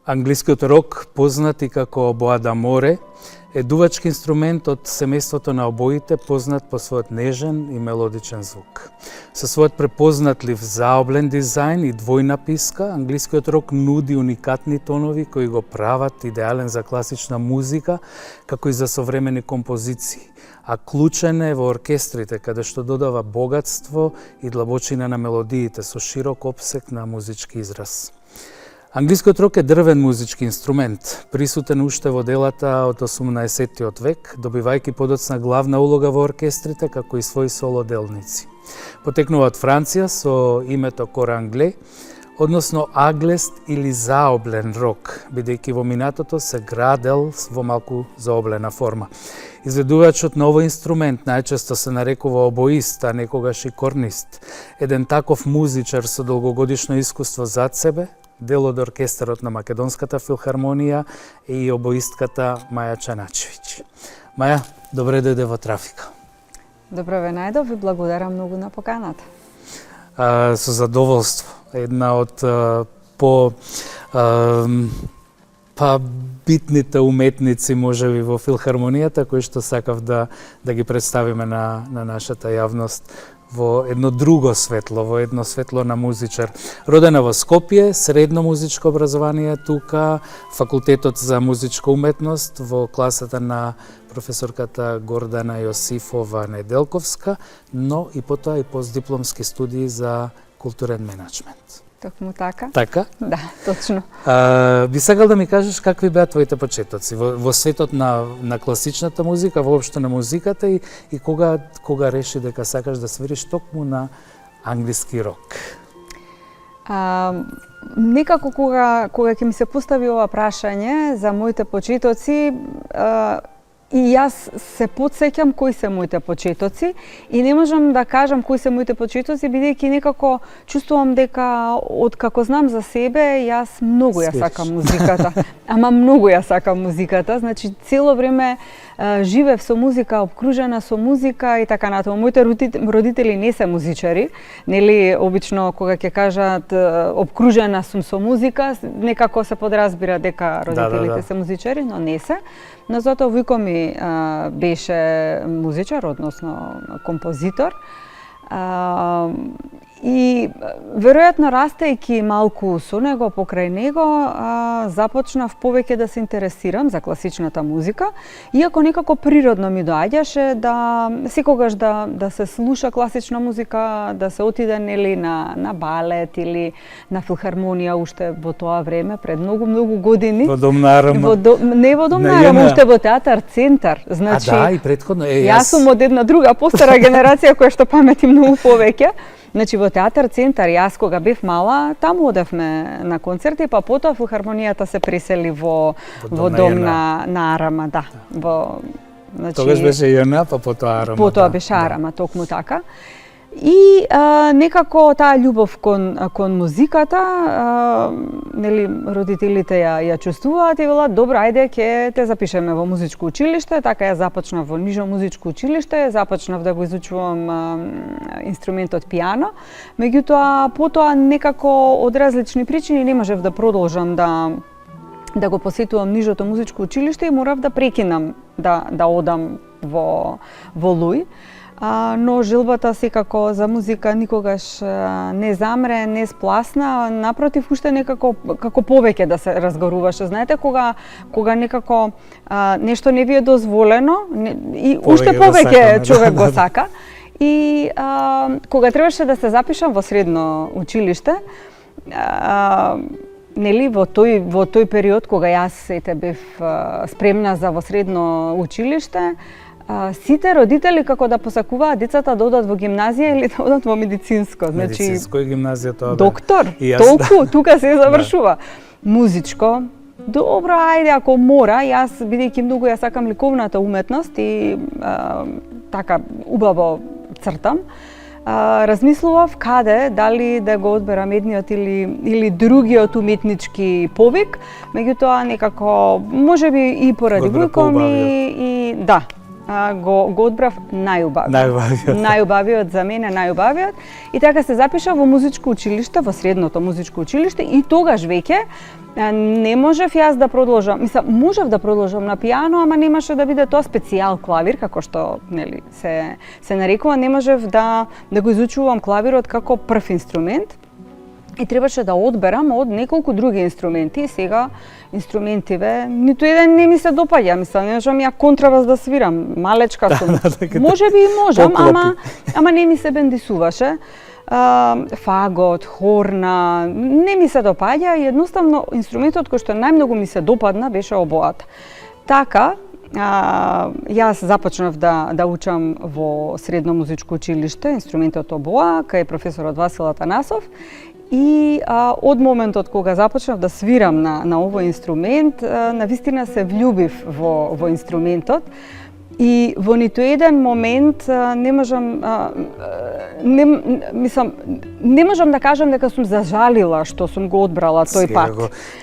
Англискиот рок, познат и како Боа да Море, е дувачки инструмент од семејството на обоите, познат по својот нежен и мелодичен звук. Со својот препознатлив заоблен дизајн и двојна писка, англискиот рок нуди уникатни тонови кои го прават идеален за класична музика, како и за современи композиции, а клучен е во оркестрите, каде што додава богатство и длабочина на мелодиите со широк опсег на музички израз. Англискиот рок е дрвен музички инструмент, присутен уште во делата од 18 век, добивајќи подоцна главна улога во оркестрите, како и своји соло делници. Потекнува од Франција со името кор англе, односно аглест или заоблен рок, бидејќи во минатото се градел во малку заоблена форма. Изведувачот на овој инструмент најчесто се нарекува обоист, а некогаш и корнист. Еден таков музичар со долгогодишно искуство зад себе, дел од оркестарот на Македонската филхармонија и обоистката Маја Чаначевиќ. Маја, добре дојде во Трафика. Добро ве најдов и благодарам многу на поканата. Со задоволство. Една од битните уметници можеби во филхармонијата, кои што сакав да ги представиме на нашата јавност во едно друго светло, во едно светло на музичар. Родена во Скопје, средно музичко образование тука, факултетот за музичка уметност во класата на професорката Гордана Јосифова Неделковска, но и потоа и постдипломски студии за културен менеджмент. Токму така? Така? Да, точно. Би сакал да ми кажеш какви беа твоите почетоци во светот на класичната музика, воопшто на музиката и кога реши дека сакаш да свириш токму на англиски рок? Некако кога ќе ми се постави ова прашање за моите почетоци, и јас се потсеќам кои се моите почетоци и не можам да кажам кои се моите почетоци, бидејќи некако чувствувам дека од како знам за себе, јас многу ја сакам музиката. Ама многу ја сакам музиката, значи цело време живеев со музика, обкружена со музика и така натаму. Моите родители не се музичари, нели обично кога ќе кажат обкружена сум со музика, некако се подразбира дека родителите се музичари, но не се. Но затоа вујко ми беше музичар, односно композитор. И веројатно растејќи малку со него, покрај него, започнав повеќе да се интересирам за класичната музика, иако некако природно ми доаѓаше да секогаш да се слуша класична музика, да се отиде нели на балет или на филхармонија уште во тоа време пред многу години. Во Дом на Арама. Не во Дом на Арама, уште во Театар Центар. Значи, да, и претходно јас сум од една друга постара генерација која што памети многу повеќе. Значи во Театар Центар, јас кога бев мала, таму одевме на концерти, па потоа филхармонијата се пресели во Дом на Арама, да. Значи, тогаш беше Јана, па потоа Арама. Потоа беше Арама, токму така. И некако таа љубов кон музиката, нели родителите ја чувствуваат и велат, добро, ајде ќе те запишеме во музичко училиште, така ја започнав во нижо музичко училиште, започнав да го изучувам инструментот пијано, меѓутоа потоа некако од различни причини не можев да продолжам да го посетувам нижото музичко училиште и морав да прекинам да одам во Луј. Но желбата секако за музика никогаш не замре, не спласна, напротив, уште некако како повеќе да се разгоруваше. Знаете, кога некако нешто не ви е дозволено и уште повеќе човек го сака. И кога требаше да се запишам во средно училиште, нели во тој период кога јас бев спремна за во средно училиште, сите родители како да посакуваат децата да одат во гимназија или да одат во медицинско. Медицинско и гимназија тоа бе. Доктор, толку, тука се завршува. Музичко, добро, ајде, ако мора, јас, бидејќи многу ја сакам ликовната уметност и така убаво цртам, размислував каде, дали да го одберам едниот или другиот уметнички повик, меѓутоа некако, можеби и поради војко ми и да, го одбрав најубавиот за мене, најубавиот. И така се запишав во музичко училиште, во средното музичко училиште и тогаш веќе не можев јас да продолжам. Мислам, можев да продолжам на пијано, ама немаше да биде тоа специјал клавир, како што нели се нарекува, не можев да го изучувам клавирот како прв инструмент. И требаше да одберам од неколку други инструменти. И сега инструментиве, ниту еден не ми се допаѓа. Мислам, не можам ја контрабас да свирам. Малечка сум. Можеби и можам, ама не ми се бендисуваше. Фагот, хорна, не ми се допаѓа и едноставно инструментот кој што најмногу ми се допадна беше обоата. Така, јас започнав да учам во средно музичко училиште, инструментот обоа, кај професорот Васил Атанасов. И од моментот кога започнав да свирам на овој инструмент, навистина се влюбив во инструментот. И во ниту еден момент не можам да кажам дека сум зажалила што сум го одбрала тој пат.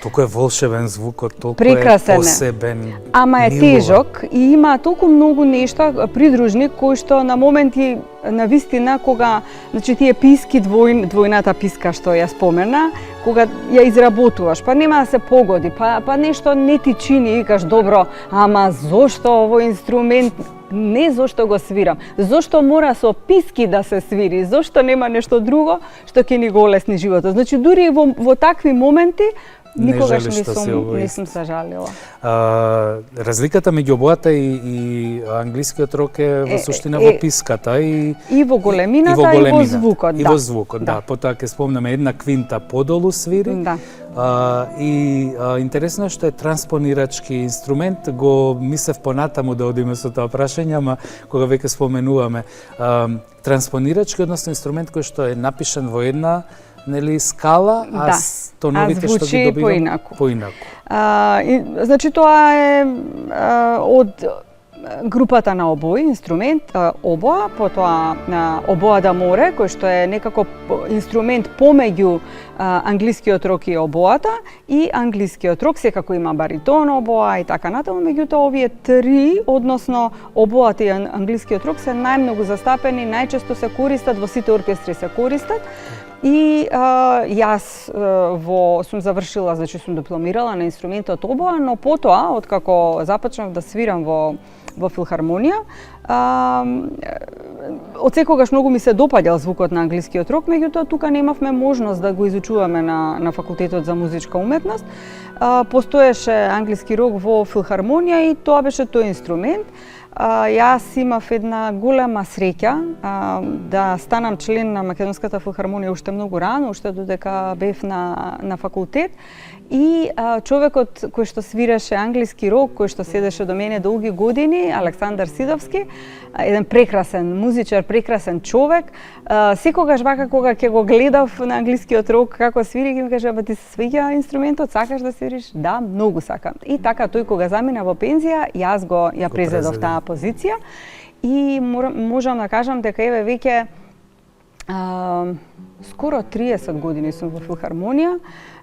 Толку е волшебен звукот, толку прекрасен е посебен. Ама е тежок и има толку многу нешта придружни кои што на моменти навистина кога, значи тие писки, двојната писка што ја спомена, кога ја изработуваш, па нема да се погоди, па нешто не ти чини и викаш добро, ама зошто овој инструмент, не зошто го свирам, зошто мора со писки да се свири, зошто нема нешто друго што ќе ни го олесни животот. Значи дури во такви моменти никогаш не сум сажалила. Разликата меѓу обоата и англискиот рок е во суштина во писката и во големината и во звукот. И во звукот, да. Потоа ќе спомнеме една квинта подолу свири. Да. Интересно е што е транспонирачки инструмент, го мислев понатаму да одиме со тоа прашање, ама кога веќе споменуваме. Транспонирачки, односно инструмент кој што е напишан во една скала, а тоновите што ги добивам поинаку. Значи тоа е од групата на обои, инструмент обоа, потоа обоа да море, кој што е некако инструмент помеѓу англискиот рок и обоата, и англискиот рок секако има баритон обоа и така натаму, меѓутоа овие три, односно обоата и англискиот рок се најмногу застапени, најчесто се користат, во сите оркестри се користат. И јас сум завршила, значи сум дипломирала на инструментот обоа, но потоа, откако започнав да свирам во филхармонија, од секогаш многу ми се допаѓал звукот на англискиот рок, меѓутоа тука немавме можност да го изучуваме на факултетот за музичка уметност. Постоеше англиски рок во филхармонија и тоа беше тој инструмент. Јас имав една голема среќа да станам член на Македонската филхармонија уште многу рано, уште додека бев на факултет. И човекот кој што свираше англиски рок, кој што седеше до мене долги години, Александар Сидовски, еден прекрасен музичар, прекрасен човек, секогаш вака кога ќе го гледав на англискиот рок како свири, ќе ми каже: "Ба ти се свиѓа инструментот, сакаш да свириш?" "Да, многу сакам." И така тој кога замина во пензија, јас ја презедов таа позиција и можам да кажам дека еве веќе скоро 30 години сум во филхармонија.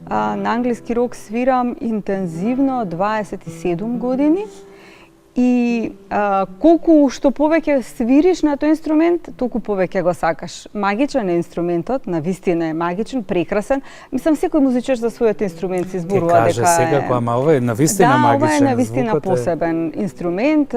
На англиски рок свирам интензивно 27 години. И колку што повеќе свириш на тој инструмент, толку повеќе го сакаш. Магичен е инструментот, навистина е магичен, прекрасен. Мислам, секој музичар за својот инструмент се зборува дека е... секако, ама ова е навистина магичен. Да, ова е навистина посебен инструмент.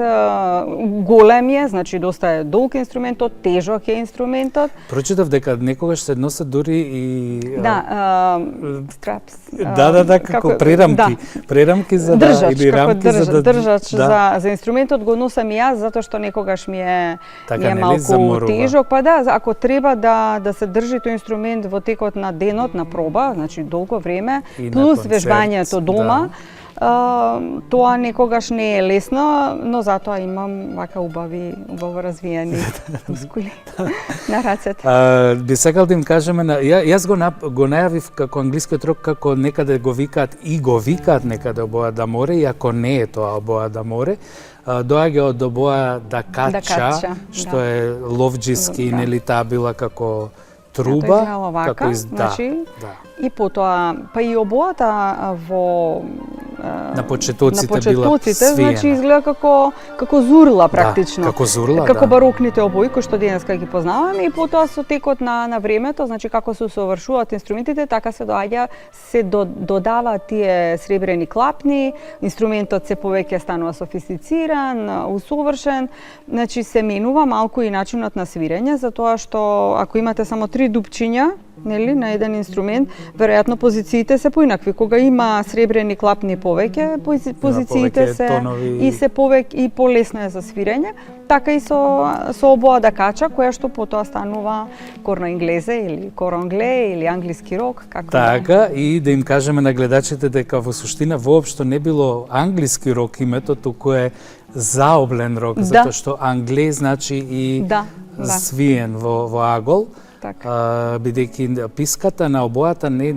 Голем е, значи доста е долг инструментот, тежок е инструментот. Прочитав дека некогаш се носат дури и... Да, страпс. Да, како прерамки. Прерамки за да... Или рамки за да... Држач за инструментот го носам и јас, затоа што некогаш ми е малку тежок. Па да, ако треба да се држи тој инструмент во текот на денот, на проба, значи долго време, плюс вежбањето дома, Тоа некогаш не е лесно, но затоа имам вака убаво развиени мускули на рацете. Би сакал да им кажеме, јас го најавив како англискиот рок, како некаде го викаат некаде Обоа да море, и ако не е тоа Обоа да море, доаѓа од Обоа да кача, што е ловџиски, нели таа била како труба, како и потоа, па и обоата во на почетоците била свиена. Значи изгледа како зурла практично. Да, како зурла, како барокните обои кои што денеска ги познаваме, и потоа со текот на времето, значи како се усовршуваат инструментите, така се додаваат тие сребрени клапни, инструментот се повеќе станува софистициран, усовршен, значи се менува малку и начинот на свирење, затоа што ако имате само 3 дупчиња, нели, на еден инструмент, веројатно позициите се поинакви. Кога има сребрени клапни повеќе, позициите се и се повеќе и полесно е за свирење, така и со обоа да кача, која што потоа станува корно инглезе или коронгле или англиски рок, како така, и да им кажеме на гледачите дека во суштина воопшто не било англиски рок името, туку е заоблен рок, затоа што англе значи и свиен во агол. Бидејќи писката на обоата не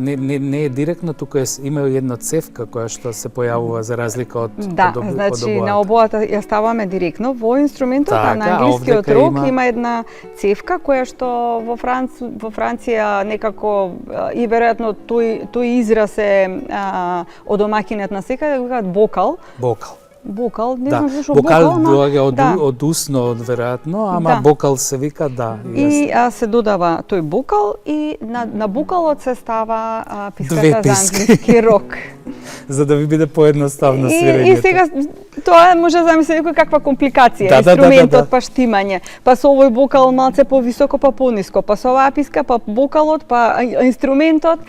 е директно, туку има една цевка која што се појавува за разлика од обоата. Значи на обоата ја ставаме директно во инструментот, а на англискиот рок има една цевка која што во Франција некако и веројатно тој израз е од домаќинот на секаде, го викаат бокал, не знам зашо бокал доаѓа од усно, веројатно, ама бокал се вика, И се додава тој бокал и на бокалот се става писката за англиски рок. За да ви биде поедноставно свирењето. И сега тоа може да замисли некој каква компликација, инструментот па штимање, па со овој бокал малце повисоко па пониско, па со оваа писка, па бокалот, па инструментот.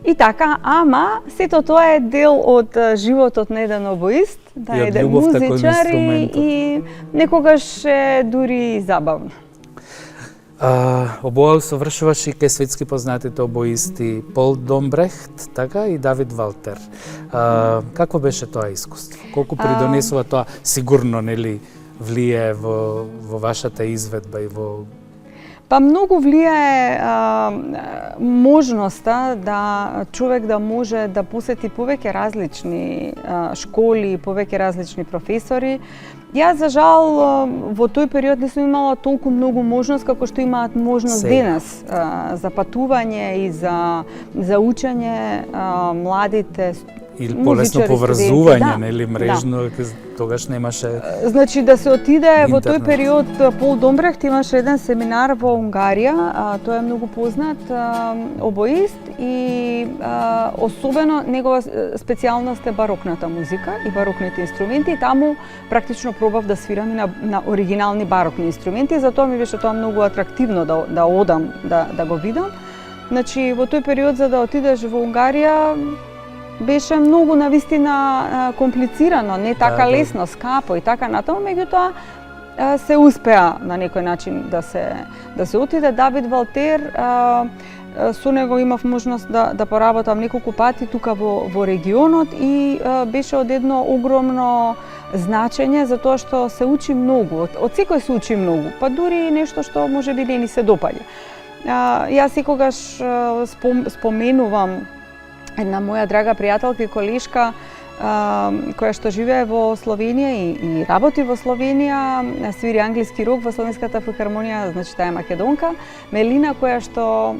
И така, ама сето тоа е дел од животот на еден обоист, еден музичар и некогаш е дури забавно. Обоа усовршуваше и кај светски познатите обоисти Пол Домбрехт, така, и Давид Валтер. Какво беше тоа искуство? Колку придонесува тоа, сигурно, нели, влијае во вашата изведба и во... Па многу влијае можноста да човек да може да посети повеќе различни школи, повеќе различни професори. Јас, за жал, во тој период не сум имала толку многу можност како што имаат можност денес за патување и за учење младите или полесно поврзување, нели, мрежно, тогаш немаше. Значи да се отиде во тој период, Пол Домбрехт имаше еден семинар во Унгарија, тој е многу познат обоист и особено негова специјалност е барокната музика и барокните инструменти, и таму практично пробав да свирам на оригинални барокни инструменти, затоа ми беше тоа многу атрактивно да одам, да го видам. Значи во тој период за да отидеш во Унгарија беше многу навистина комплицирано, не така лесно, скапо и така натаму, меѓутоа се успеа на некој начин да се отиде. Давид Валтер, со него имав можност да поработам неколку пати тука во регионот и беше од едно огромно значење, затоа што се учи многу, од секој се учи многу, па дури нешто што можеби не ни се допаѓа. Јас секогаш споменувам една моја драга пријателка и колешка која што живее во Словенија и работи во Словенија, свири англиски рок во Словенската филхармонија, значи таа е македонка, Мелина, која што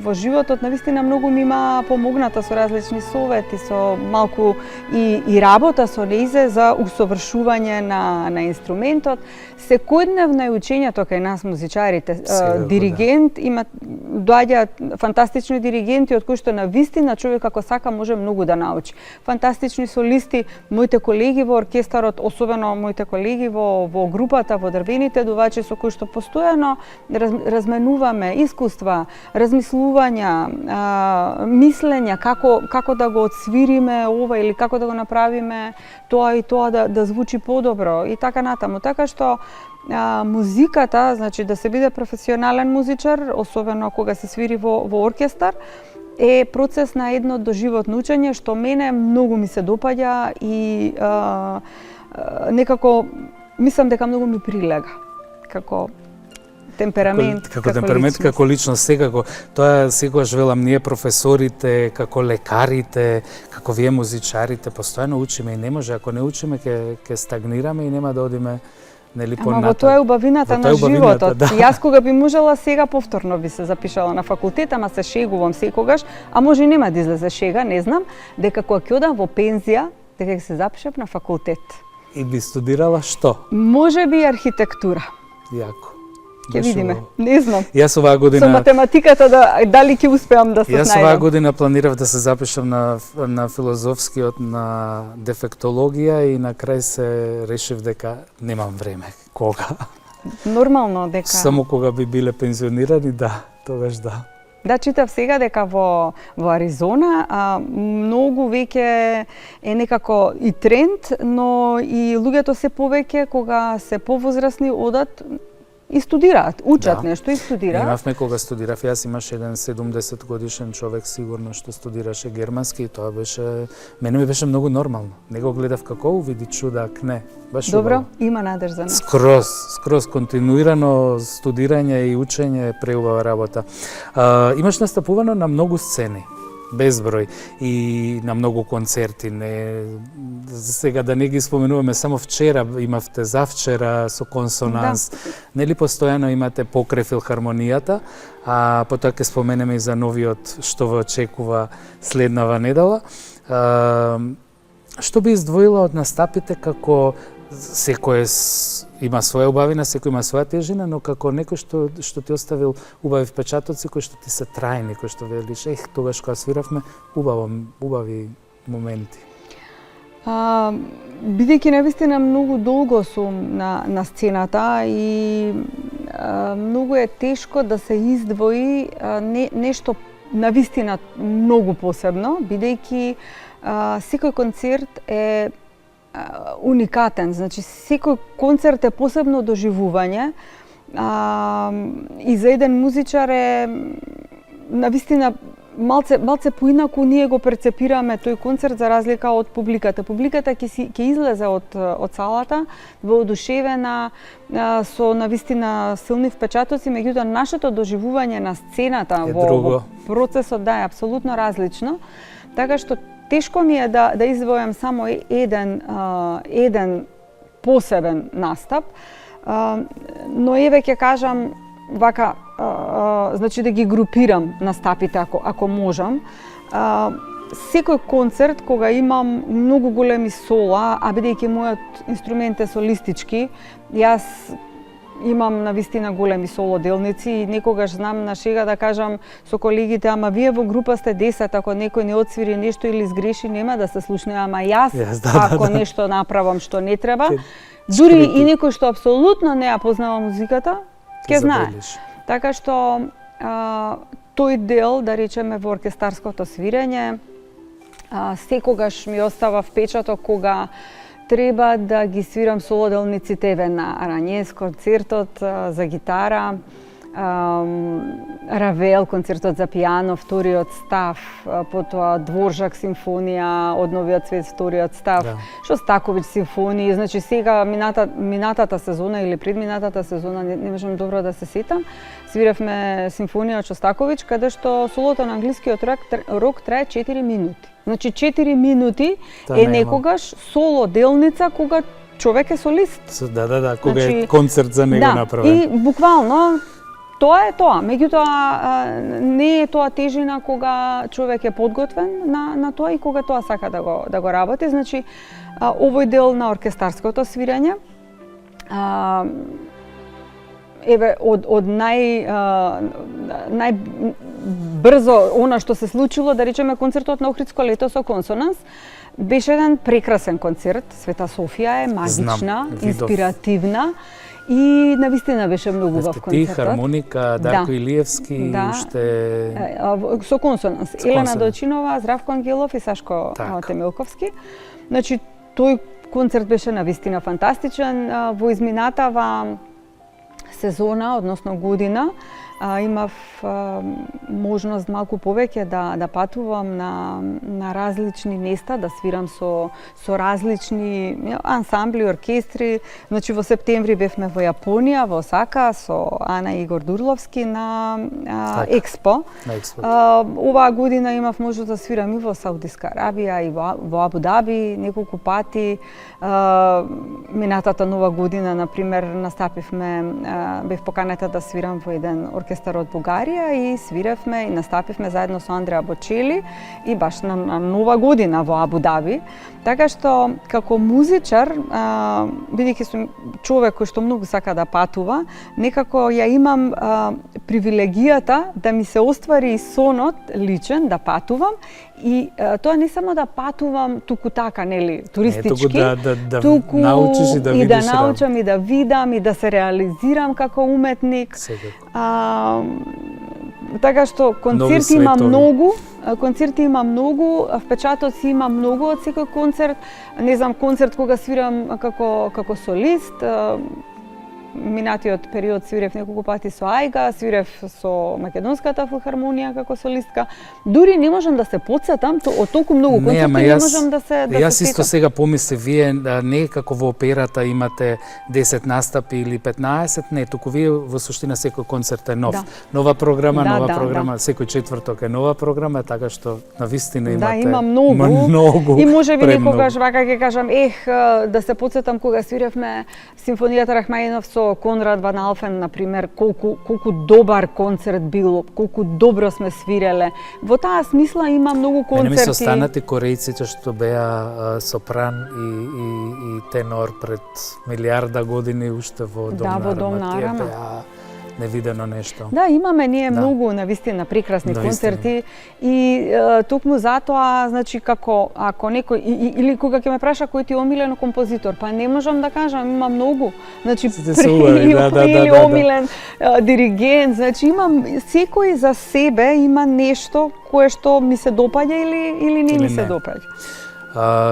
во животот навистина многу ми има помогната со различни совети, со малку и работа со нејзе за усовршување на инструментот. Секојдневно е учењето кај нас музичарите. Диригент доаѓаат фантастични диригенти од кои што навистина човек ако сака може многу да научи. Фантастични солисти, моите колеги во оркестарот, особено моите колеги во групата, во дрвените дувачи со кои што постојано разменуваме искуства, размислувања, мислења како да го отсвириме ова или како да го направиме тоа и тоа да звучи подобро и така натаму. Така што музиката, значи да се биде професионален музичар, особено кога се свири во оркестар, е процес на едно доживотно учење што мене многу ми се допаѓа и некако мислам дека многу ми прилега како темперамент, како темперамент, како личност, секако. Тоа секогаш велам ние професорите, како лекарите, како вие музичарите, постојано учиме и не може, ако не учиме ќе стагнираме и нема да одиме нели понатаму. Ама во тоа е убавината на животот. Да. Јас кога би можела сега повторно би се запишала на факултет, ама се шегувам секогаш, а може и нема да излезе шега, не знам, дека кога ќе одам во пензија, дека ќе се запишам на факултет. И би студирала што? Може би архитектура. Јако. Ќе видиме, не знам. Јас оваа година со математиката дали ќе успеам да се најдам. Јас најдам. оваа година планирав да се запишам на филозофскиот на дефектологија и на крај се решив дека немам време. Кога? Нормално дека. Само кога би биле пензионирани, да, тогаш да. Да, читав сега дека во Аризона многу веќе е некако и тренд, но и луѓето се повеќе кога се повозрасни одат и студираат, учат нешто и студираат. Имавме кога студирав, јас имаше еден 70 годишен човек сигурно што студираше германски и тоа беше, мене ми беше многу нормално. Не го гледав како види чудак, не. Баш Добро, убаво. има надеж за нас. Скроз континуирано студирање и учење е преубава работа. Имаш настапувано на многу сцени. Безброј и на многу концерти. Сега да не ги споменуваме, само вчера имавте, завчера со консонанс. Да. Нели постојано имате покрај филхармонијата, а потоа ќе споменеме и за новиот што ве очекува следнава недела. Што би издвоила од настапите како секој има своја убавина, секој има своја тежина, но како некој што ти оставил убави впечатоци кои што ти се трајни, кои што велиш, тогаш кога свиравме, убави моменти. Бидејќи навистина многу долго сум на сцената и многу е тешко да се издвои нешто навистина многу посебно, бидејќи секој концерт е уникатен, значи секој концерт е посебно доживување и за еден музичар е навистина малце поинаку ние го перцепираме тој концерт за разлика од публиката. Публиката ќе излезе од салата воодушевена со навистина силни впечатоци, меѓутоа нашето доживување на сцената во процесот е апсолутно различно, така што тешко ми е да издвојам само еден посебен настап, но еве ќе кажам вака, значи да ги групирам настапите ако можам. Секој концерт кога имам многу големи сола, а бидејќи мојот инструмент е солистички, јас имам навистина големи солоделници и некогаш знам на шега да кажам со колегите, ама вие во група сте 10, ако некој не отсвири нешто или сгреши, нема да се слушне, ама јас ако нешто направам што не треба, дури и некој што апсолутно не ја познава музиката, ќе знае. Така што тој дел, да речеме во оркестарското свирење, секогаш ми остава впечаток кога треба да ги свирам солоделниците на Аранјес, концертот за гитара, Равел, концертот за пијано, вториот став, потоа Дворжак симфонија, од Новиот свет вториот став, Шостаковиќ симфонии, значи сега минатата сезона или предминатата сезона, не можам добро да се сетам, свиревме симфонија од Шостаковиќ, каде што солото на англискиот рок трае 4 минути. Значи 4 минути е некогаш соло делница кога човек е солист. Да, кога е концерт за него направен. И буквално тоа е тоа. Меѓутоа не е тоа тежина кога човек е подготвен на тоа и кога тоа сака да го работи. Значи овој дел на оркестарското свирење еве од најбрзо она што се случило, да речеме концертот на Охридско лето со консонанс, беше еден прекрасен концерт. Света Софија е магична, инспиративна и навистина беше многу убав концертот. Хармоника, Дарко Илиевски, уште со консонанс. Елена Дочинова, Здравко Ангелов и Сашко Темелковски. Значи тој концерт беше навистина фантастичен. Во изминатава сезона, односно година, имав можност малку повеќе да патувам на различни места, да свирам со различни ансамбли, оркестри. Значи во септември бевме во Јапонија, во Осака, со Ана и Игор Дурловски на Експо. Оваа година имав можност да свирам и во Саудиска Арабија, и во Абу Даби неколку пати. Минатата нова година, например, бев поканета да свирам во еден оркестар од Бугарија и свиревме и настапивме заедно со Андреа Бочели и баш на нова година во Абу Даби. Така што како музичар, бидејќи сум човек кој што многу сака да патува, некако ја имам привилегијата да ми се оствари и сонот личен да патувам. И тоа не само да патувам туку така, нели, туристички, туку научиш и да видиш, и да научам и да видам и да се реализирам како уметник. Така што концерти има многу, впечатоци има многу од секој концерт. Не знам, концерт кога свирам како солист, минатиот период свирев неколку пати со Ајга, свирев со Македонската филхармонија како солистка. Дури не можам да се потсетам од толку многу концерти, не можам да се Јас исто сега помислев, вие не како во операта имате 10 настапи или 15, не, туку вие во суштина секој концерт е нов. Нова програма, секој четврток е нова програма, така што навистина имате има многу. И можеби некогаш вака ќе кажам, да се потсетам кога свиревме симфонијата Рахманинов со Конрад Ван Алфен, например, колку добар концерт бил, колку добро сме свиреле. Во таа смисла има многу концерти. Мене ми се останати корејците што беа сопран и тенор пред милиарда години уште во Дом на Арама. Беа невидено нешто. Да, имаме ние многу навистина прекрасни концерти и токму затоа, значи како ако некој или кога ќе ме праша кој ти е омилен композитор, па не можам да кажам, има многу. Значи или омилен диригент, значи имам секој за себе има нешто кое што ми се допаѓа или не ми се допаѓа.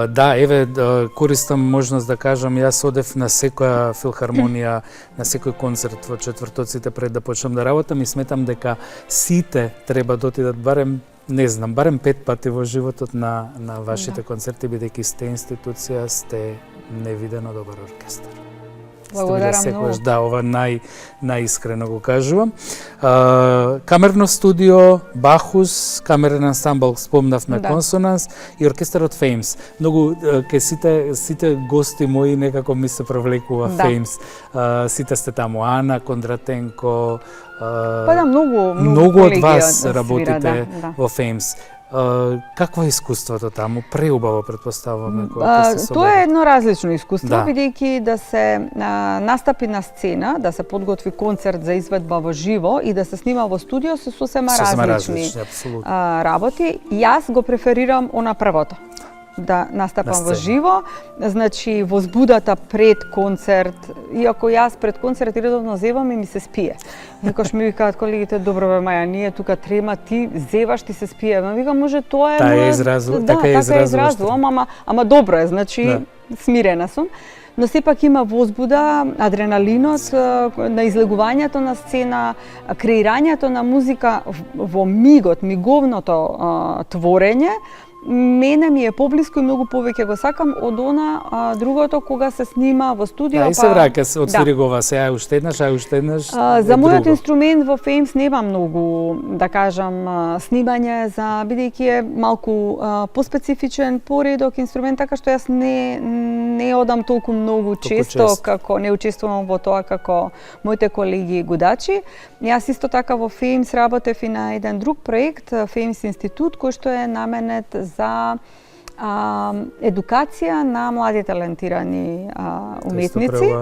Да, еве, користам можност да кажам, јас одев на секоја филхармонија, на секој концерт во четвртоците пред да почнам да работам и сметам дека сите треба да отидат барем 5 пати во животот на вашите концерти, бидејќи сте институција, сте невидено добар оркестар. Благодарам многу. Да, ова најискрено го кажувам. Камерно студио, Бахус, камерен ансамбл, спомнавме Консонанс и оркестарот Феймс. Многу ке сите гости мои некако ми се провлекува Феймс. Сите сте таму, Ана Кондратенко. Па да, многу од вас работите во Феймс. Какво е искуството таму? Преубаво, претпоставуваме, кога се собере. Тоа е едно различно искуство, бидејќи да се настапи на сцена, да се подготви концерт за изведба во живо и да се снима во студио се сосема различни работи. Јас го преферирам она првото. Да настапам во живо, значи возбудата пред концерт, иако јас пред концерт редовно зевам и ми се спие. Некош ми викаат колегите, добро бе Маја, ние тука трема, ти зеваш, ти се спие. Ма викам, може тоа е... Така е изразува. Ама добро е, значи смирена сум. Но сепак има возбуда, адреналинот на излегувањето на сцена, креирањето на музика во миговното творење. Мене ми е поблиско и многу повеќе го сакам од она другото кога се снима во студио. И се враќа, отсвири го ова, се уште еднаш. За мојот инструмент во Феймс нема многу, да кажам, снимање, бидејќи е малку поспецифичен, поредок инструмент, така што јас не одам толку многу често, како не учествувам во тоа како моите колеги гудачи. Јас исто така во Феймс работев и на еден друг проект, Феймс институт, кој што е наменет за едукација на млади талентирани уметници.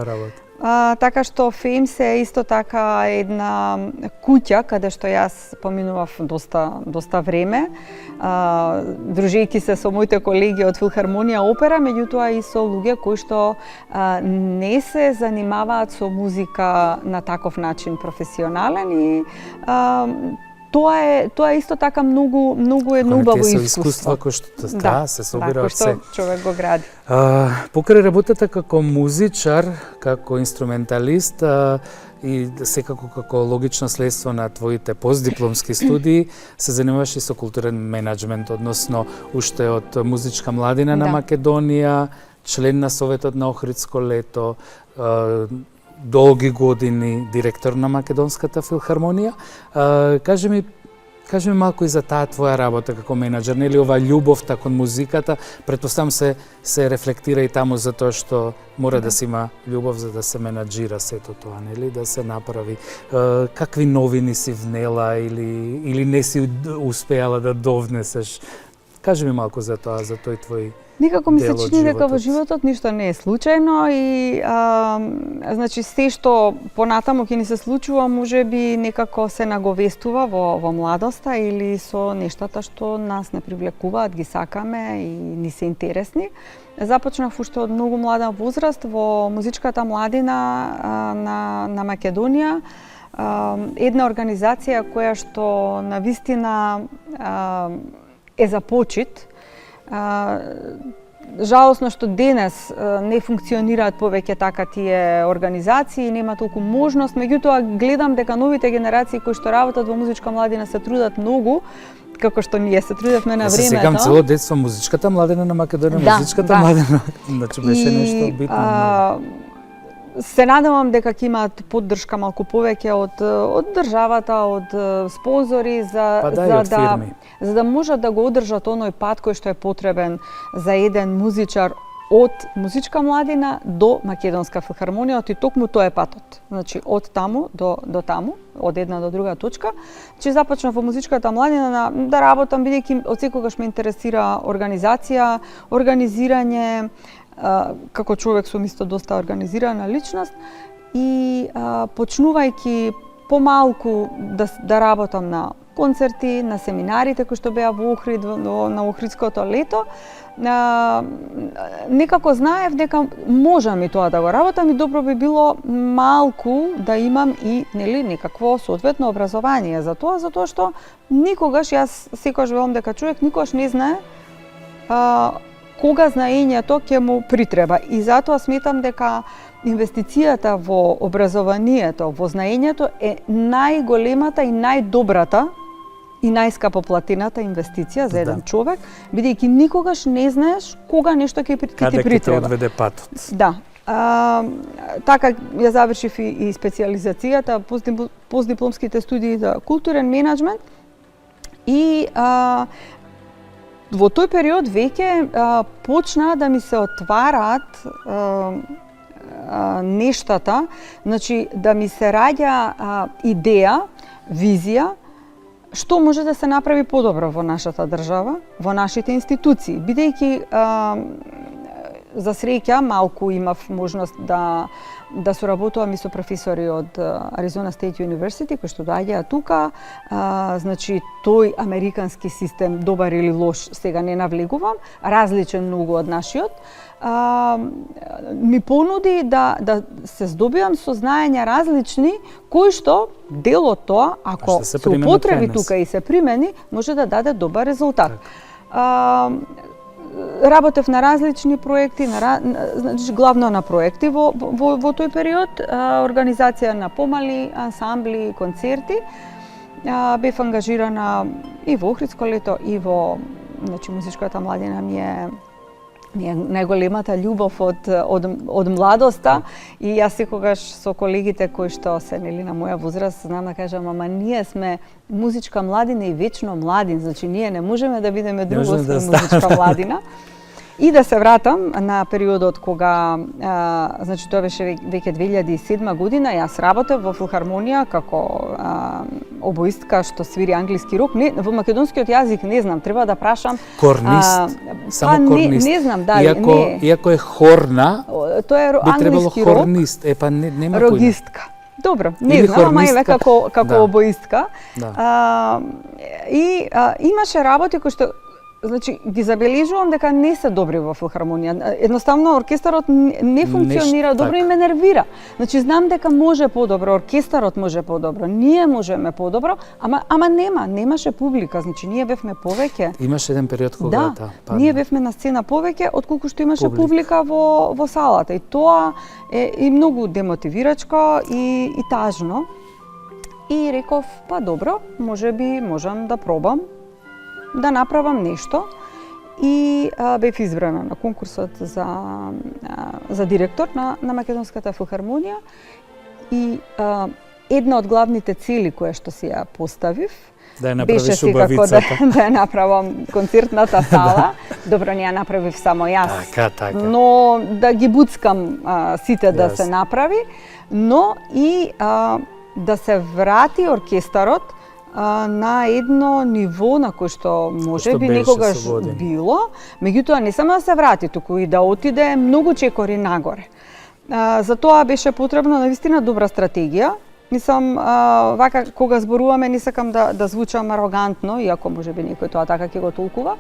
Така што Феймс е исто така една куќа каде што јас поминував доста време, дружејќи се со моите колеги од Филхармонија опера, меѓутоа и со луѓе кои што не се занимаваат со музика на таков начин професионален и Тоа е исто така многу едно убаво искуство. Кој што се собира од се. Кој што човек го гради. Покрај работата како музичар, како инструменталист, и секако како логично следство на твоите постдипломски студии се занимаваш и со културен менаџмент, односно уште од Музичка младина на Македонија, член на Советот на Охридско лето, долги години директор на Македонската филхармонија. Кажи ми малку и за таа твоја работа како менаџер, нели ова љубовта кон музиката, претпоставам се рефлектира и таму затоа што мора да се има љубов за да се менаџира сето тоа, нели, да се направи. Какви новини си внела или не си успеала да довнесеш? Кажи ми малку за тоа, за тој твој Некако ми се чини дека во животот ништо не е случајно и значи се што понатаму ќе ни се случува можеби некако се наговестува во младоста или со нештата што нас не привлекуваат, ги сакаме и ни се интересни. Започнав уште од многу млада возраст во Музичката младина на Македонија, една организација која што навистина е за почит. Жалосно што денес не функционираат повеќе така тие организации, нема толку можност, меѓутоа гледам дека новите генерации кои што работат во Музичка младина се трудат многу, како што ние се трудевме на времето. Се сеќам цело детство Музичката младина на Македонија, Музичката младина, значи беше нешто битно. Се надевам дека ќе имаат поддршка малку повеќе од државата, од спонзори за да можат да го одржат оној пат кој што е потребен за еден музичар од Музичка младина до Македонска филхармонија, и токму тоа е патот. Значи од таму до таму, од една до друга точка. Че започнав во Музичката младина да работам бидејќи од секогаш ме интересира организација, организирање, како човек сум исто доста организирана личност и почнувајќи помалку да работам на концерти, на семинарите кои што беа во Охрид на Охридското лето, некако знаев дека можам и тоа да го работам и добро би било малку да имам и нели некакво соодветно образование за тоа, затоа што никогаш, јас секогаш велам дека човек никогаш не знае кога знаењето ќе му притреба. И затоа сметам дека инвестицијата во образованието, во знаењето е најголемата и најдобрата и најскапо платената инвестиција за еден човек, бидејќи никогаш не знаеш кога нешто ќе ти притреба. Каде ќе те одведе патот. Да. Така ја завршив и специјализацијата, постдипломските студии за културен менаџмент и во тој период веќе почна да ми се отвараат нештата, значи да ми се раѓа идеја, визија, што може да се направи подобро во нашата држава, во нашите институции. Бидејќи за среќа малку имав можност да соработувам и со професори од Arizona State University кои што доаѓаат тука. Значи тој американски систем, добар или лош, сега не навлегувам, различен многу од нашиот. Ми понуди да се здобивам со знаења различни, кои што дел од тоа, ако се употреби тука и се примени, може да даде добар резултат. Работев на различни проекти, значи главно на проекти во тој период, организација на помали ансамбли, концерти. Бев ангажирана и во Охридско лето и во Музичката младина ми е најголемата љубов од младоста и јас секогаш со колегите кои што се нели на моја возраст знам да кажам, ама ние сме Музичка младина и вечно младин, значи ние не можеме да бидеме друго освен Музичка младина. И да се вратам на периодот кога, значи тоа беше веќе 2007 година, јас работев во филхармонија како обоистка што свири англиски рок. Не, во македонскиот јазик не знам, треба да прашам. Корнист, само корнист. Не знам, дали иако е хорна, тоа е би требало англиски рок. Хорнист, нема појма. Рогистка. Добро, не знам, ама е како обоистка. И имаше работи кои што значи ги забележувам дека не се добри во филхармонија. Едноставно оркестарот не функционира добро и ме нервира. Значи знам дека може подобро, оркестарот може подобро, ние можеме подобро, ама немаше публика, значи ние бевме повеќе. Имаше еден период кога ние бевме на сцена повеќе отколку што имаше публика во салата, и тоа е и многу демотивирачко и тажно. И реков, па добро, можеби можам да пробам да направам нешто, и бев избрана на конкурсот за директор на Македонската филхармонија, и една од главните цели која што си ја поставив беше секако да ја направам концертната сала. Добро, не ја направив само јас, така. но да ги буцкам сите да се направи, но и да се врати оркестарот на едно ниво на кој што можеби некогаш било, меѓутоа не само да се врати, туку и да отиде многу чекори нагоре. За тоа беше потребна навистина добра стратегија. Мислам, вака кога зборуваме, не сакам да звучам арогантно, иако можеби некој тоа така ќе го толкува.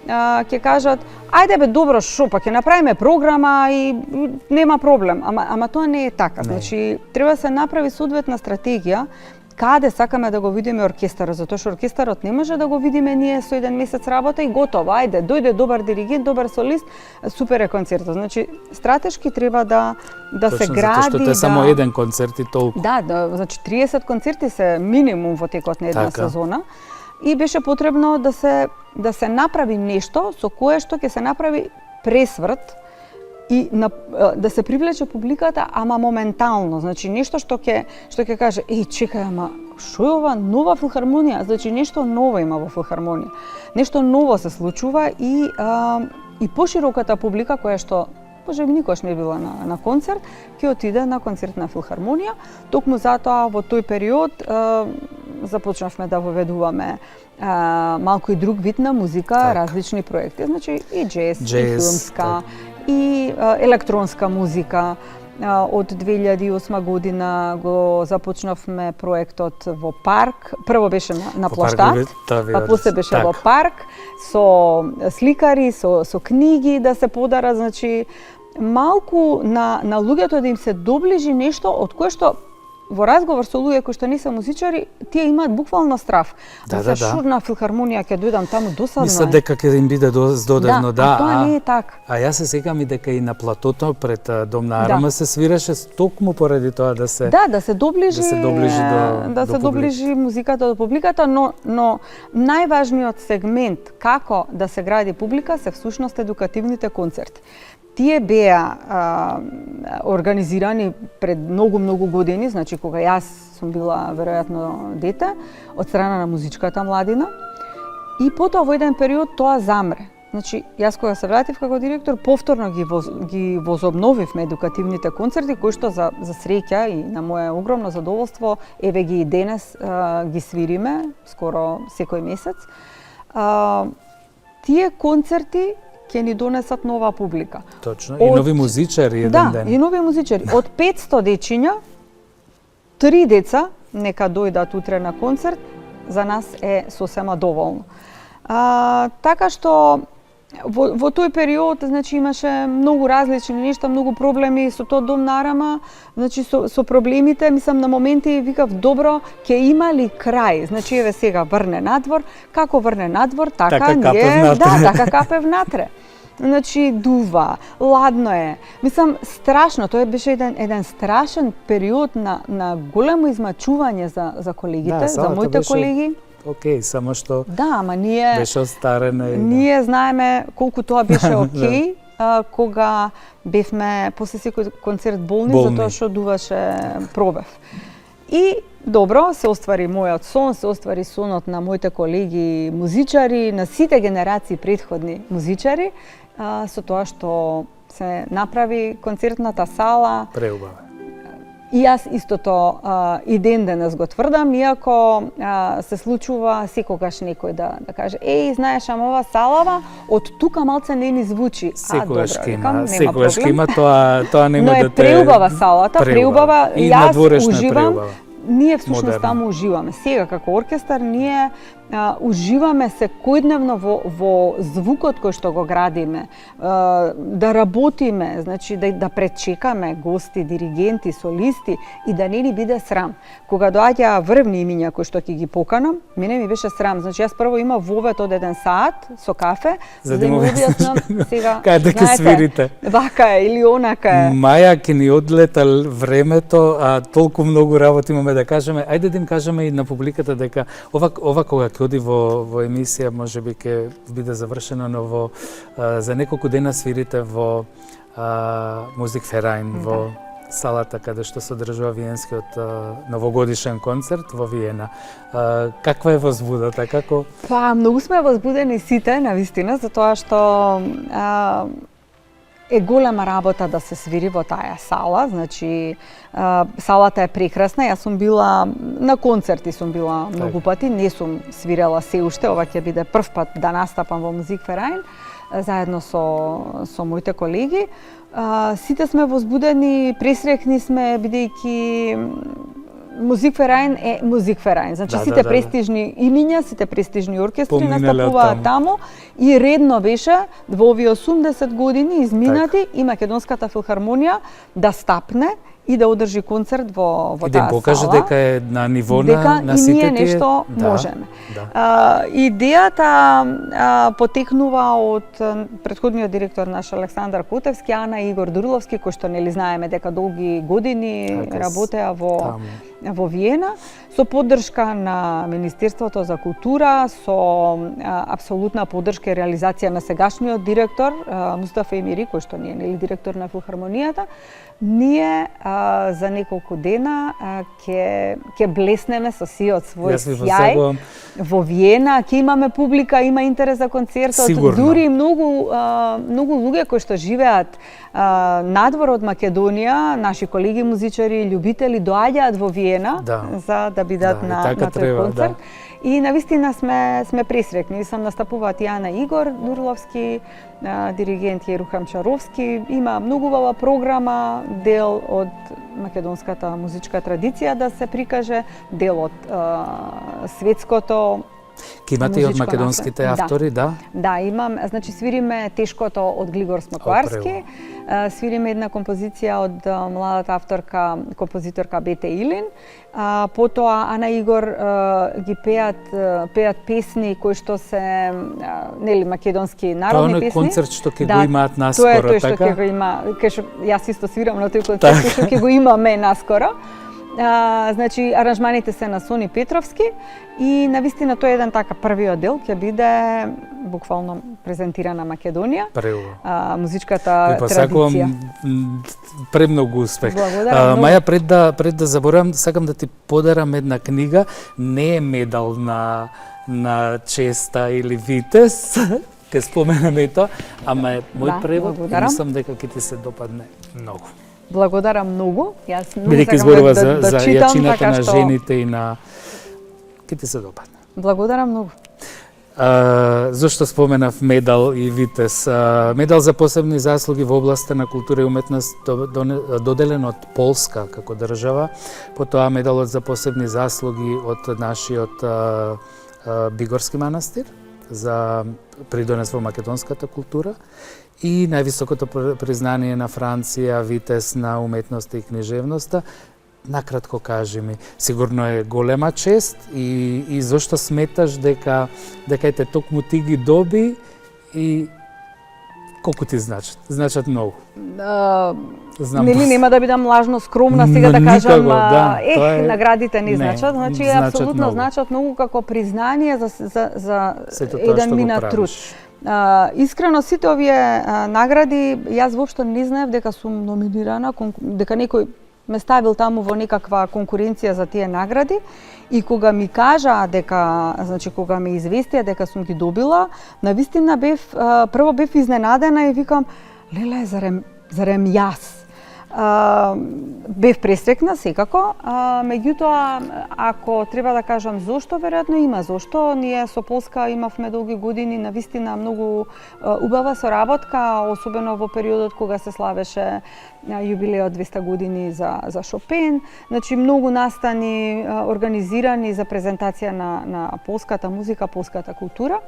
Ќе кажат, ајде бе, добро, шо, па ќе направиме програма и нема проблем. Ама тоа не е така. Значи, треба да се направи соодветна стратегија каде сакаме да го видиме оркестарот, затоа што оркестарот не може да го видиме ние со еден месец работа и готово, ајде, дојде добар диригент, добар солист, супер е концертот. Значи, стратешки треба да се гради. Точно, затоа што е само еден концерт и толку. Да, значи 30 концерти се минимум во текот на една сезона. И беше потребно да се направи нешто со кое што ќе се направи пресврт и да се привлече публиката, ама моментално. Значи нешто што ќе каже, чекај, ама што е ова нова филхармонија? Значи нешто ново има во филхармонија. Нешто ново се случува и пошироката публика која што можеби никош не била на концерт, ќе отиде на концерт на филхармонија. Токму затоа во тој период започнавме да воведуваме малку и друг вид на музика, различни проекти, значи и джез, и филмска, и електронска музика. Од 2008 година го започнавме проектот во парк. Прво беше на плаштад, па после беше во парк, со сликари, со книги да се подарат, значи малку на луѓето да им се доближи нешто од кое што во разговор со луѓе кои што не се музичари, тие имаат буквално страв. Да, шурна филхармонија ќе дојдам таму, досадно е. Мислат дека ќе им биде здодевно, да. Тоа не е така. А јас се сеќам и дека и на платото пред Дом на Арама се свираше токму поради тоа да се доближи музиката до публиката, но најважниот сегмент како да се гради публика се всушност едукативните концерти. Тие беа организирани пред многу години, значи кога јас сум била веројатно дете, од страна на музичката младина, и потоа во еден период тоа замре. Значи, јас кога се вратив како директор, повторно ги возобновивме едукативните концерти, кои што за среќа и на моје огромно задоволство, еве ги и денес ги свириме, скоро секој месец. Тие концерти ќе ни донесат нова публика. Точно, и нови музичари еден ден. Да, и нови музичари. Од 500 дечиња, 3 деца нека дојдат утре на концерт, за нас е сосема доволно. Така што во тој период, значи, имаше многу различни нешта, многу проблеми со тој Дом на Арама, значи со проблемите, мислам на моменти викав добро, ќе има ли крај? Значи еве сега врне надвор, како врне надвор, така ние, така капе внатре. Значи дува, ладно е. Мислам страшно, тоа беше еден страшен период на големо измачување за колегите, за моите колеги. Океј, само што ама ние беше остарено и ние знаеме колку тоа беше океј, кога бевме после секој концерт болни затоа што дуваше пробев. И добро, се оствари мојот сон, се оствари сонот на моите колеги музичари, на сите генерации претходни музичари, со тоа што се направи концертната сала. Преубаво. И јас истото и денес го тврдам, иако се случува секогаш некој да каже, знаеш, ама ова салава од тука малце не ни звучи. Секогаш има, тоа нема да те... Но е преубава салата, преубава, јас уживам. Преубава. Ние всушност таму уживаме. Сега како оркестар ние уживаме секојдневно во звукот кој што го градиме, да работиме, значи да пречекаме гости, диригенти, солисти и да не ни биде срам. Кога доаѓа врвни имиња кои што ќе ги поканам, мене ми беше срам. Значи јас прво имав вовет од 1 сат со кафе, за да им објаснам сега кај да ќе свирите. Вака е или онака е. Маја ќе ни одлета времето, а толку многу работи имаме да кажеме. Ајде да им кажеме и на публиката дека ова кога ќе оди во емисија, можеби ќе биде завршено, но за неколку дена свирите во Музикверајн во салата каде што се одржува виенскиот новогодишен концерт во Виена. Каква е возбудата? Како? Многу сме возбудени сите, навистина, затоа што е голема работа да се свири во таа сала, значи салата е прекрасна. Јас сум била на концерти, сум била многу пати, не сум свирела се уште, ова ќе биде прв пат да настапам во Музикверајн заедно со моите колеги. Сите сме возбудени, пресреќни сме бидејќи Музикверајн е Музикверајн. Значи сите престижни имиња, сите престижни оркестри настапуваат таму и редно беше во овие 80 години изминати и Македонската филхармонија да стапне и да одржи концерт во таа сала. И да покаже дека е на ниво на сите тие. Дека и ние нешто можеме. Идејата потекнува од претходниот директор наш Александар Котевски, Ана и Игор Дуриловски, кои што нели знаеме дека долги години работеа во Виена, со поддршка на Министерството за култура, со апсолутна поддршка и реализација на сегашниот директор Мустафа Емири, кој што не е нели директор на филхармонијата. Ние за неколку дена ќе блеснеме со сиот свој сјај во Виена, ќе имаме публика, има интерес за концертот, дури многу луѓе кои што живеат надвор од Македонија, наши колеги музичари, љубители доаѓаат во Виена за да бидат на тој концерт. И навистина сме пресреќни. Сам настапуваат и Ана Игор Дурловски, диригент е Рухам Шаровски. Има многу убава програма, дел од македонската музичка традиција да се прикаже, дел од светското. Ке имате и од македонските автори, да? Да, имам, значи свириме Тешкото од Глигор Смокварски, свириме една композиција од младата авторка, композиторка Бете Илин, потоа Ана Игор ги пеат песни кои што се нели македонски народни песни. Тоа е концерт што ќе го имаат наскоро, така? Тоа е тој што ќе го има, јас исто свирам на тој концерт што ќе го имаме наскоро. Значи, аранжманите се на Сони Петровски и навистина тој еден така првиот дел ќе биде буквално презентирана Македонија. Музичката традиција. Премногу успех. Маја, пред да заборавам, сакам да ти подарам една книга, не е медал на честа или витез, ке споменаме тоа, ама е мој превод и мислам дека ќе ти се допадне многу. Благодарам многу. Јас многу бидејќи зборува за јачината на жените и на ке ти се допадне. Благодарам многу. Зошто споменав медал и витез? Медал за посебни заслуги во областа на култура и уметност доделен од Полска како држава, потоа медалот за посебни заслуги од нашиот Бигорски манастир за придонес во македонската култура и највисокото признание на Франција, витез на уметноста и книжевноста. Накратко кажи ми, сигурно е голема чест и зошто сметаш дека ете токму ти ги доби и колку ти значат? Значат многу. Нели нема да бидам лажно скромна сега да кажам наградите не значат, значи апсолутно значат многу како признание за еден минат труд. Искрено сите овие награди јас воопшто не знаев дека сум номинирана, дека некој ме ставил таму во некаква конкуренција за тие награди и кога ми кажа дека, значи кога ми известија дека сум ги добила, навистина прво бев изненадена и викам, леле, зарем јас? Бев пресрекна секако, меѓутоа ако треба да кажам зошто, веројатно има зошто. Ние со Полска имавме долги години навистина многу убава соработка, особено во периодот кога се славеше јубилеот 200 години за Шопен. Значи многу настани организирани за презентација на полската музика, полската култура.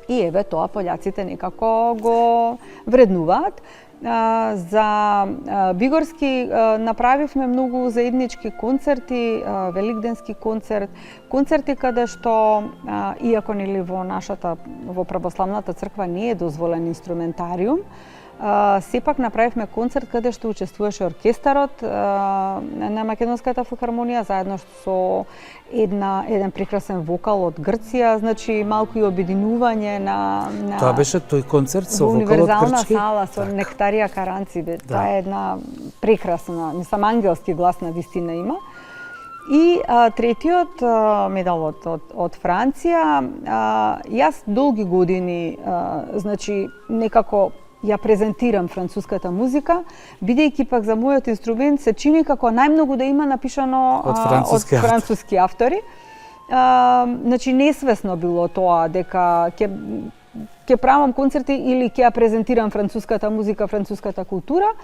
И еве тоа пољаците некако го вреднуваат. За Бигорски направивме многу заеднички концерти, великденски концерти каде што, иако нели во православната црква не е дозволен инструментариум, сепак направивме концерт каде што учествуваше оркестарот на Македонската филхармонија заедно со еден прекрасен вокал од Грција, значи малку и обединување на Тоа беше тој концерт со вокал од универзална Грчки? сала со Нектарија Каранци, тоа е една прекрасна, мислам ангелски глас на вистина има. И третиот медал од Франција, јас долги години, значи некако ја презентирам француската музика, бидејќи пак за мојот инструмент се чини како најмногу да има напишано од француски автори. Значи несвесно било тоа дека ќе правам концерти или ќе ја презентирам француската музика, француската култура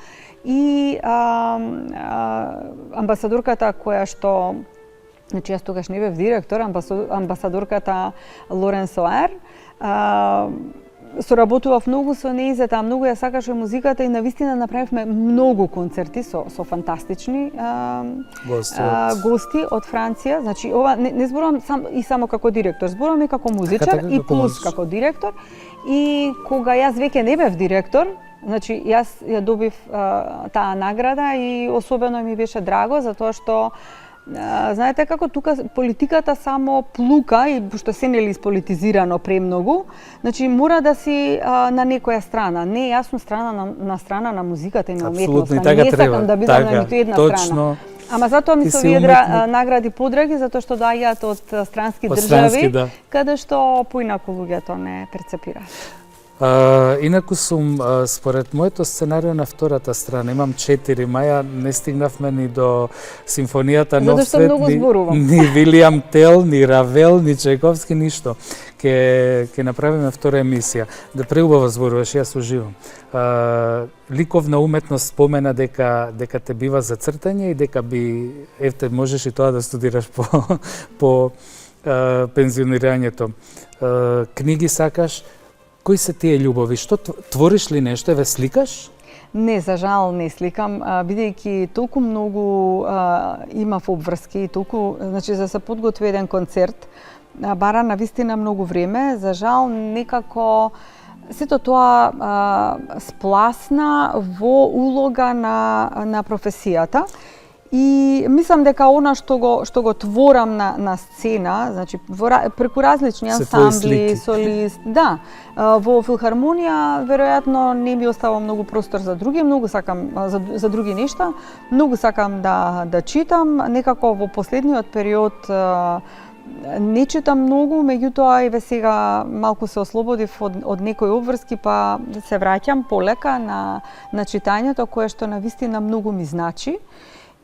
и амбасадорката која што, значи јас тогаш не бев директор, амбасадорката Лорен Соер, соработував многу со нејзе, таа многу ја сакаше музиката и навистина направивме многу концерти со фантастични гости од Франција. Значи ова не зборувам само како директор, зборувам и како музичар и плюс како директор. И кога јас веќе не бев директор, значи јас ја добив таа награда и особено ми беше драго затоа што знаете како тука политиката само плука и што се нели исполитизирано премногу, значи мора да си на некоја страна. Не јас сум на страна на музиката и на уметноста. Не сакам да бидам на ниту една страна. Ама затоа ми се овие награди подраги затоа што доаѓаат од странски држави, каде што поинаку луѓето не перцепираат. Инаку сум, според моето сценарио на втората страна, имам 4, маја не стигнавме ни до Симфонијата Нов свет, ни Вилијам Тел, ни Равел, ни Чајковски, ништо. Ке направиме втора емисија. Да преубаво зборуваш, јас уживам. Ликовна уметност спомена дека те бива за цртање и дека евте можеш и тоа да студираш по пензионирањето. Книги сакаш. Кои се тие љубови? Што твориш ли нешто? Еве сликаш? Не, за жал не сликам, бидејќи толку многу имав обврски, толку, значи за да се подготви еден концерт, бара навистина многу време, за жал некако сето тоа спласна во улога на професијата. И мислам дека она што го творам на сцена, значи преку различни ансамбли, солист, да, во филхармонија веројатно не ми остава многу простор за други, многу сакам за други нешта, многу сакам да читам, некако во последниот период не читам многу, меѓутоа еве сега малку се ослободив од некои обврски, па се враќам полека на читањето кое што навистина многу ми значи.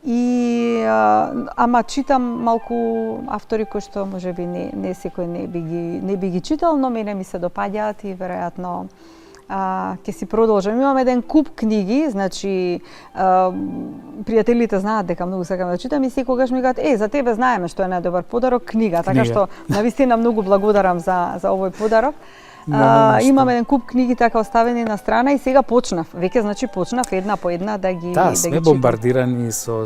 И ама читам малку автори кои што можеби не секој не би ги читал, но мене ми се допаѓаат и веројатно ќе си продолжам. Имам еден куп книги, значи пријателите знаат дека многу сакам да читам и секогаш ми кажат: за тебе знаеме што е најдобар подарок, книга. Така што навистина многу благодарам за овој подарок. Имам еден куп книги така оставени на страна и сега почнав. Веќе значи почнав една по една да ги читам. Сме бомбардирани со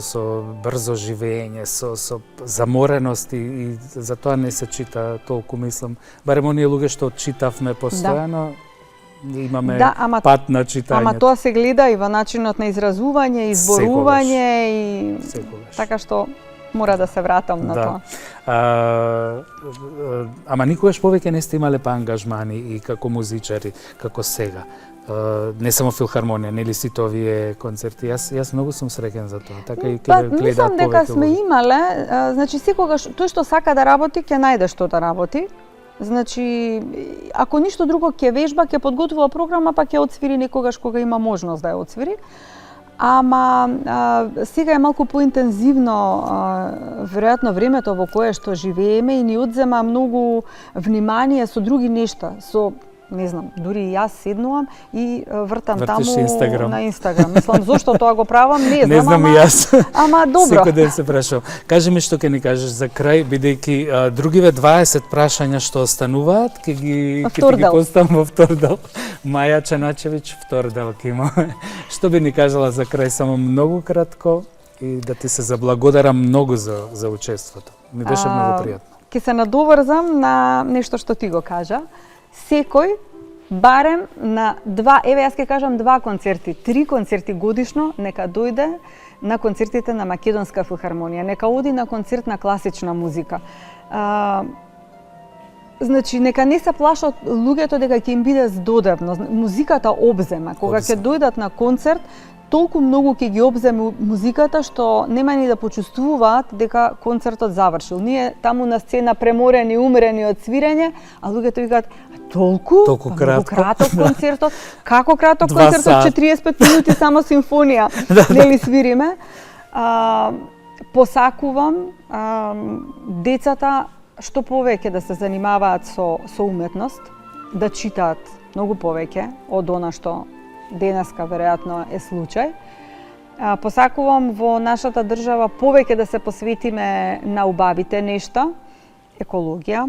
брзо живење, со замореност и затоа не се чита толку, мислам. Барем оние луѓе што читавме постојано, имаме пат на читањето. Ама тоа се гледа и во начинот на изразување, изборување и така што мора да се вратам на тоа. Ама никогаш повеќе не сте имале ангажмани и како музичари, како сега. Не само филхармонија, нели сите овие концерти. Јас многу сум среќен за тоа. Така и ќе гледаат повеќе. Мислам дека сме имале, значи секогаш тој што сака да работи, ќе најде што да работи. Значи, ако ништо друго ќе вежба, ќе подготвува програма, па ќе отсвири некогаш кога има можност да ја отсвири. ама сега е малку поинтензивно веројатно времето во кое што живееме и ни одзема многу внимание со други нешта, со не знам, дури и јас седнувам и вртам Вртиш таму Инстаграм. на Инстаграм. Мислам, зошто тоа го правам, не знам, Не знам и јас. Ама добро. Секој ден се прашувам. Кажи ми што ќе ни кажеш за крај, бидејќи другиве 20 прашања што остануваат, ќе ти ги поставам во втор дел. Маја Чаначевиќ, втор дел ќе имаме. Што би ни кажала за крај, само многу кратко, и да ти се заблагодарам многу за учеството. Ми беше многу пријатно. Ќе се надоврзам на нешто што ти го кажа. Секој барем на еве јас ќе кажам 2 концерти, 3 концерти годишно, нека дојде на концертите на Македонска филхармонија, нека оди на концерт на класична музика. Значи, нека не се плашат луѓето дека ќе им биде здодевно. Музиката обзема. Кога ќе дојдат на концерт, толку многу ќе ги обземе музиката што нема ни да почувствуваат дека концертот завршил. Ние таму на сцена преморени, умрени од свирење, а луѓето викаат толку краток концертот. Како краток концертот? 45 минути само симфонија. Нели свириме? Посакувам децата што повеќе да се занимаваат со уметност, да читаат многу повеќе од она што денеска веројатно е случај. Посакувам во нашата држава повеќе да се посветиме на убавите нешта, екологија,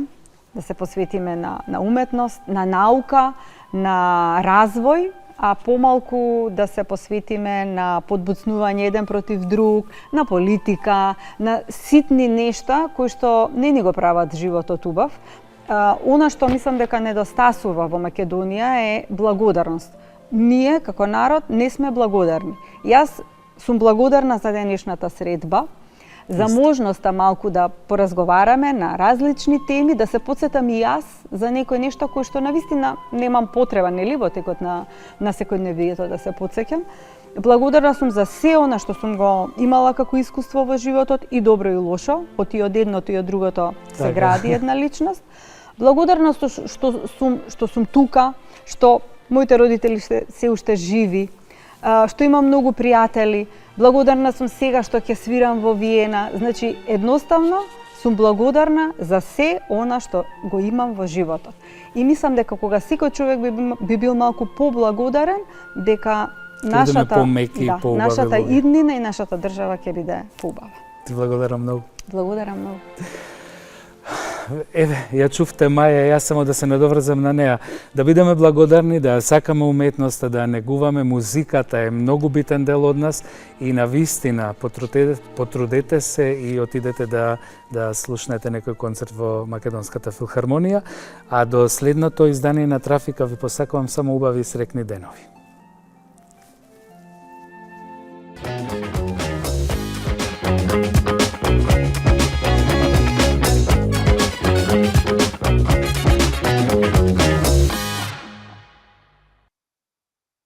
да се посветиме на уметност, на наука, на развој, а помалку да се посветиме на подбуцнување еден против друг, на политика, на ситни нешта кои што не ни го прават животот убав. Она што мислам дека недостасува во Македонија е благодарност. Ние, како народ, не сме благодарни. Јас сум благодарна за денешната средба, за можноста малку да поразговараме на различни теми, да се потсетам и јас за некои нешта кои што навистина немам потреба, нели, во текот на секојдневието да се потсеќам. Благодарна сум за се она што сум го имала како искуство во животот, и добро и лошо, од и од едното и од другото се гради една личност. Благодарна што сум тука, што моите родители се уште живи, што имам многу пријатели. Благодарна сум сега што ќе свирам во Виена. Значи, едноставно сум благодарна за се она што го имам во животот. И мислам дека кога секој човек би бил малку поблагодарен, дека нашата иднина и нашата држава ќе биде поубава. Ти благодарам многу. Благодарам многу. Еве, ја чувте Маја, јас само да се надоврзам на неа. Да бидеме благодарни, да сакаме уметноста, да негуваме музиката, е многу битен дел од нас и на вистина потрудете се и отидете да слушнете некој концерт во Македонската филхармонија, а до следното издание на Трафика ви посакувам само убави и срекни денови.